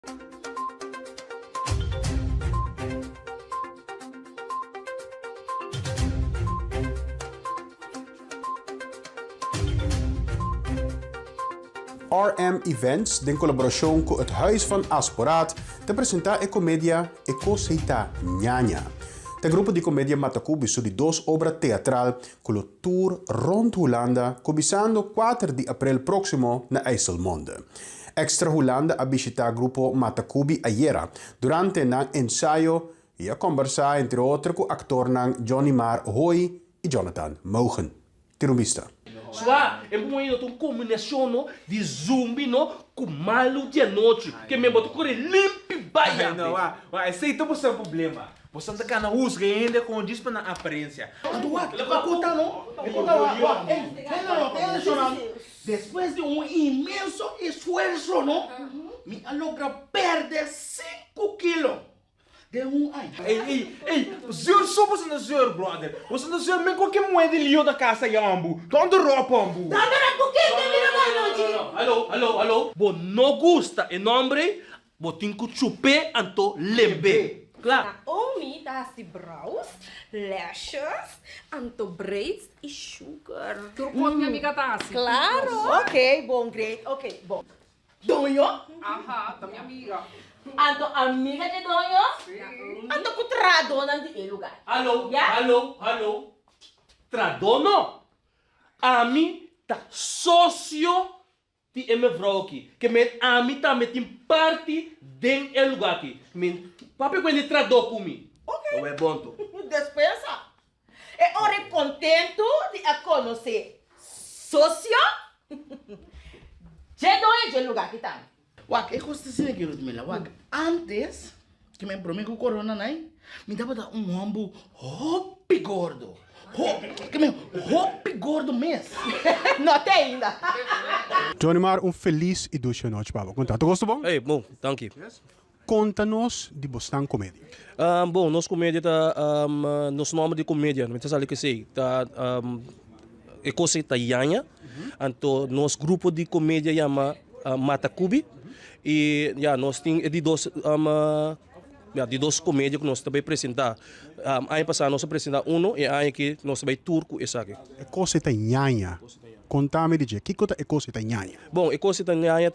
RM Events, in collaboratie met het Huis van Asporaat, te presentare comedia e cosita Ñaña. De grupo de comedia Matacubi su di dos obras teatral con lo tour rond Holanda, cobiçando 4 de abril próximo na IJsselmonde. Extra Holanda a visitar grupo Matacubi ayer, durante un ensayo e a conversar entre outros com actor Johnny Mar Hoy e Jonathan Mogen. Tirumista. Sua, é bom aí uma combinação de zumbi com malo de noite, que me botou correr limpo baia. Não, esse aí não é um problema. Você está na rusga ainda com diz para a aparência. Depois de imenso esforço, me logra perder 5 quilos. De ano. Ei, senhor, só você não senhor, brother. Você não senhor, mas qualquer moeda de lío da casa e ambu. Tanto roupa ambu. Alô. Bo não gusta o nome, bo tem que chupar anto lembe. Claro. Naomi dá-se brows, lashes, anto braids e sugar. Tu pode minha amiga Tassi. Claro. Ok, bom, great. Ok, bom. Donho? Aham, da minha amiga. Anto amiga de Donho? Anto kutradona de lugar. Alô. Tradono. A mim tá sócio de mevrouw aqui. Que me a mim tá metendo parte dentro do lugar aqui. Papai quando ele tradou comigo. Ok. Não é bom tu. Dispensa. E ora contento de a conhecer. Sócio? Je Donho de lugar que tá. Wak, eu gosto de aquilo de mim, Wak. Antes, que me prometi com o corona, né? Me dava ambu hop gordo. Hop gordo mesmo. Não tem ainda. Johnny Mar, feliz e doce noite, Pablo. Contato, gosto bom? Ei, bom, thank you. Conta-nos de Boston Comédia. Bom, nossa comédia tá, nosso nome de comédia, não sei que sei, tá, é coisa tá Ñaña, então nosso grupo de comédia chama Matacubi, e nós temos de dois comédias que nós também apresentar. Ano passado nós apresentamos e ano que nós também turco esse aqui. É cosita Ñaña. Contame de que conta é cosita Ñaña. Bom, é cosita Ñaña é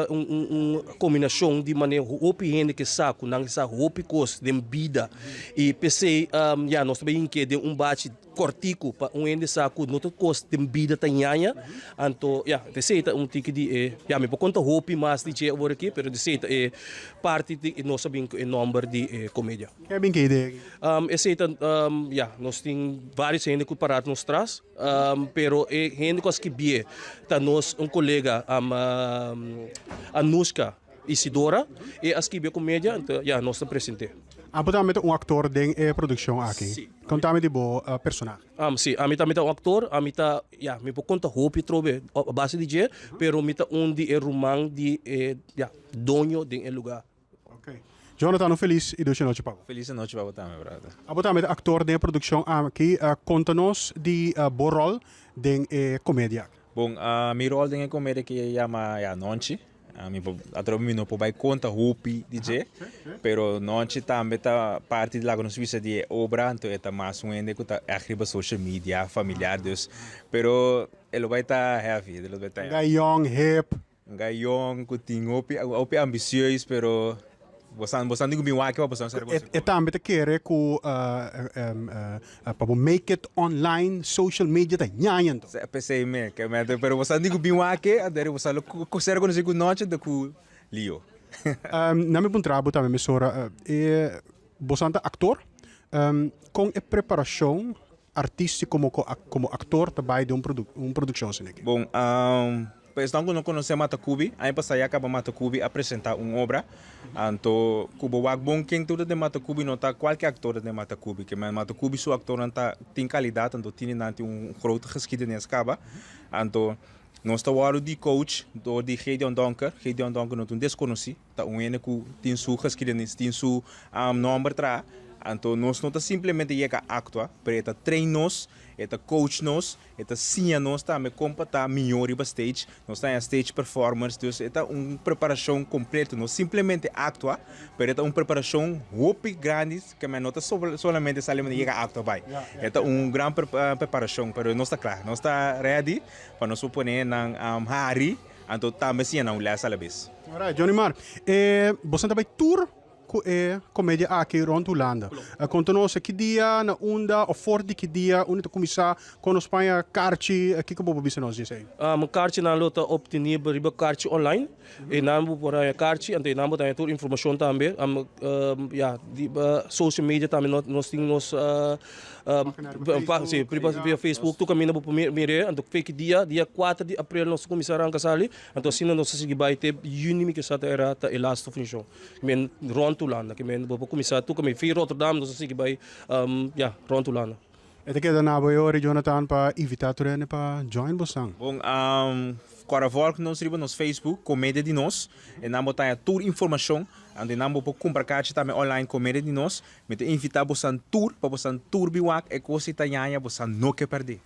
uma combinação de maneira hopi gente que saco, não essa hopi coisa de vida e pensei nós também que de bate cortico para ende saco noutra coisa de vida tá Ñaña, então deseita tique de me por conta hopi mas de je over aqui, pero deseita é parte de nós sabemos o nome de comédia. É bem que ideia. Deseita nós tem vários gente que parado nos traz, pero é gente que bie tá nós colega Anushka Isidora e as que bie comédia, então nós apresentei. Apotamento actor de produção aqui. Sim. Contame de bo personagem. Sim, a mim tá um ator, a mim tá, me por conta hopi trobe a base de je, pero mim tá de romance de dono de lugar. Ok. Jonathan, feliz e doce noite, Pablo. Feliz noite para você, meu brother. Apotamento actor de produção aqui. Conta-nos de rol de comédia. Bom, meu rol de comédia que chama Nonchi. Mi não pode conta hopi DJ, pero nonche também tá parte da nossa vida de obra, então é mais ende que tá arriba social media, familiar, dus, pero ele vai estar heavy, ele vai estar. Young, hip. Young, que tem hopi ambicioso, pero você não me wake para você ser. E também te quer que para make it online, social media tá Ñaña. Pensei me, que pero você não me wake, adere você lo ser conhecido com noite de cu Leo. Na minha trabalho também me sora você é actor com a preparação artística como actor também de produção assim. Bom, então quando conhecemos Matacubi, aí passei acaba Matacubi apresentar uma obra, então cubo wag bom quem tudo de Matacubi não tá qualquer actor de Matacubi, que Matacubi seu actor não tá tem qualidade, então tem grote geschiedenis acaba, então nós estamos de coach de Gedeon Donker não tem desconhecido, tá ene que tem sua geschiedenis, tem seu nome tra, Então, nós não simplesmente chega a actuar, mas é treinos, é coach nos, é ensina nos também como para melhor para stage, nós temos stage performance, então é uma preparação completa, não simplesmente actuar, mas é uma preparação muito grande que não está solamente salimos chega a actuar vai, é uma grande preparação, mas não está claro, não está ready para nós poner na hari, então também sim não lhe salabes. Alright, Johnny Mar, você também tour comédia aqui rond Holanda. Conta-nos que dia na onda ou forte que dia onde começar com a Espanha kartje que como você nos diz aí. Kaartje na lota obtenir riba kaartje online. E namo por aí kaartje, ante namo também tour informação também. Ja, die social media também nós temos sim, via Facebook tu caminho por mire, ante fake dia 4 de abril nós começar a casali, ante assim nós se vai ter junho que sa era ta elasto função. Men rond Holanda, que men vou começar tu caminho fi Rotterdam nós se vai ja, rond Holanda. Ete que na boiore Jonathan para invitar para join bosang. Bom, agora volta nos riba nos Facebook, comédia de nós, e namo tá tour informação, ande namo po comprar caixa também online comédia de nós, me te invitar bosan tour, para bosan tour biwak, e coisa italiana bosan no que perder.